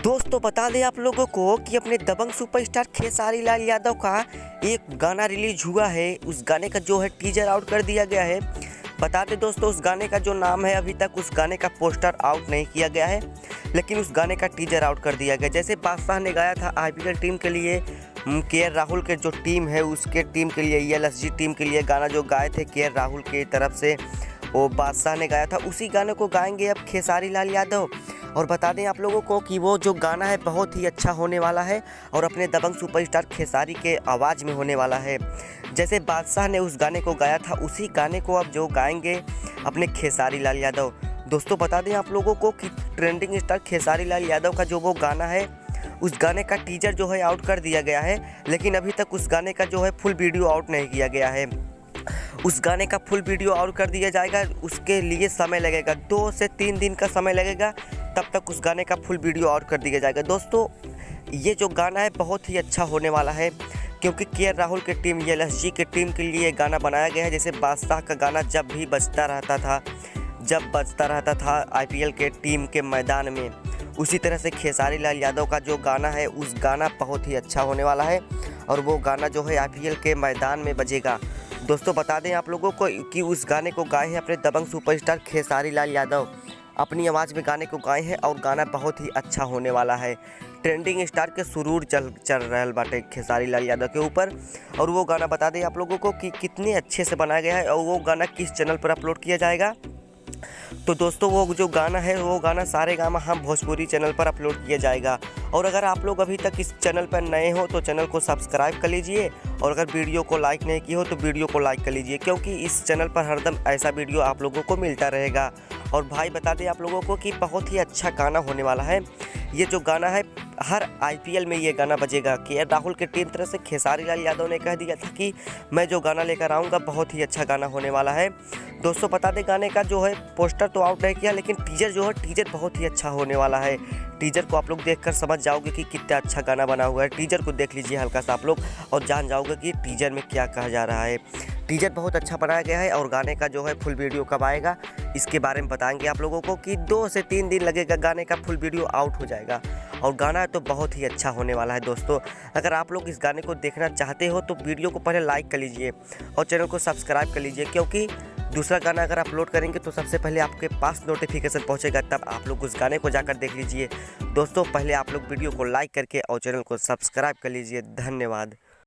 दोस्तों बता दें आप लोगों को कि अपने दबंग सुपरस्टार खेसारी लाल यादव का एक गाना रिलीज हुआ है। उस गाने का जो है टीजर आउट कर दिया गया है। बता दें दोस्तों, उस गाने का जो नाम है, अभी तक उस गाने का पोस्टर आउट नहीं किया गया है, लेकिन उस गाने का टीजर आउट कर दिया गया। जैसे बादशाह ने गाया था आईपीएल टीम के लिए, के राहुल के जो टीम है उसके टीम के लिए, एलएसजी टीम के लिए गाना जो गाए थे के राहुल की तरफ से, वो बादशाह ने गाया था। उसी गाने को गाएंगे अब खेसारी लाल यादव। और बता दें आप लोगों को कि वो जो गाना है बहुत ही अच्छा होने वाला है और अपने दबंग सुपरस्टार खेसारी के आवाज़ में होने वाला है। जैसे बादशाह ने उस गाने को गाया था, उसी गाने को अब जो गाएंगे अपने खेसारी लाल यादव। दोस्तों बता दें आप लोगों को कि ट्रेंडिंग स्टार खेसारी लाल यादव का जो वो गाना है, उस गाने का टीजर जो है आउट कर दिया गया है, लेकिन अभी तक उस गाने का जो है फुल वीडियो आउट नहीं किया गया है। उस गाने का फुल वीडियो आउट कर दिया जाएगा, उसके लिए समय लगेगा, 2 से 3 दिन का समय लगेगा, तब तक उस गाने का फुल वीडियो आउट कर दिया जाएगा। दोस्तों ये जो गाना है बहुत ही अच्छा होने वाला है, क्योंकि के राहुल की टीम, एलएसजी की टीम के लिए गाना बनाया गया है। जैसे बादशाह का गाना जब भी बजता रहता था आईपीएल के टीम के मैदान में, उसी तरह से खेसारी लाल यादव का जो गाना है, उस गाना बहुत ही अच्छा होने वाला है और वो गाना जो है आईपीएल के मैदान में बजेगा। दोस्तों बता दें आप लोगों को कि उस गाने को गाए हैं अपने दबंग सुपरस्टार खेसारी लाल यादव, अपनी आवाज़ में गाने को गाए हैं और गाना बहुत ही अच्छा होने वाला है। ट्रेंडिंग स्टार के सुरूर चल रहल बाटे खेसारी लाल यादव के ऊपर। और वो गाना बता दें आप लोगों को कि कितने अच्छे से बनाया गया है और वो गाना किस चैनल पर अपलोड किया जाएगा। तो दोस्तों वो जो गाना है, वो गाना सारेगामा हम भोजपुरी चैनल पर अपलोड किया जाएगा। और अगर आप लोग अभी तक इस चैनल पर नए हो तो चैनल को सब्सक्राइब कर लीजिए, और अगर वीडियो को लाइक नहीं की हो तो वीडियो को लाइक कर लीजिए, क्योंकि इस चैनल पर हरदम ऐसा वीडियो आप लोगों को मिलता रहेगा। और भाई बता दें आप लोगों को कि बहुत ही अच्छा गाना होने वाला है। ये जो गाना है हर आईपीएल में ये गाना बजेगा। के राहुल के टीम तरफ से खेसारी लाल यादव ने कह दिया था कि मैं जो गाना लेकर आऊँगा बहुत ही अच्छा गाना होने वाला है। दोस्तों बता दें, गाने का जो है पोस्टर तो आउट नहीं किया, लेकिन टीजर जो है, टीजर बहुत ही अच्छा होने वाला है। टीजर को आप लोग देखकर समझ जाओगे कि कितना अच्छा गाना बना हुआ है। टीजर को देख लीजिए हल्का सा आप लोग और जान जाओगे कि टीजर में क्या कहा जा रहा है। टीजर बहुत अच्छा बनाया गया है और गाने का जो है फुल वीडियो कब आएगा इसके बारे में बताएंगे आप लोगों को कि 2 से 3 दिन लगेगा, गाने का फुल वीडियो आउट हो जाएगा। और गाना तो बहुत ही अच्छा होने वाला है। दोस्तों अगर आप लोग इस गाने को देखना चाहते हो तो वीडियो को पहले लाइक कर लीजिए और चैनल को सब्सक्राइब कर लीजिए, क्योंकि दूसरा गाना अगर अपलोड करेंगे तो सबसे पहले आपके पास नोटिफिकेशन पहुंचेगा, तब आप लोग उस गाने को जाकर देख लीजिए। दोस्तों पहले आप लोग वीडियो को लाइक करके और चैनल को सब्सक्राइब कर लीजिए। धन्यवाद।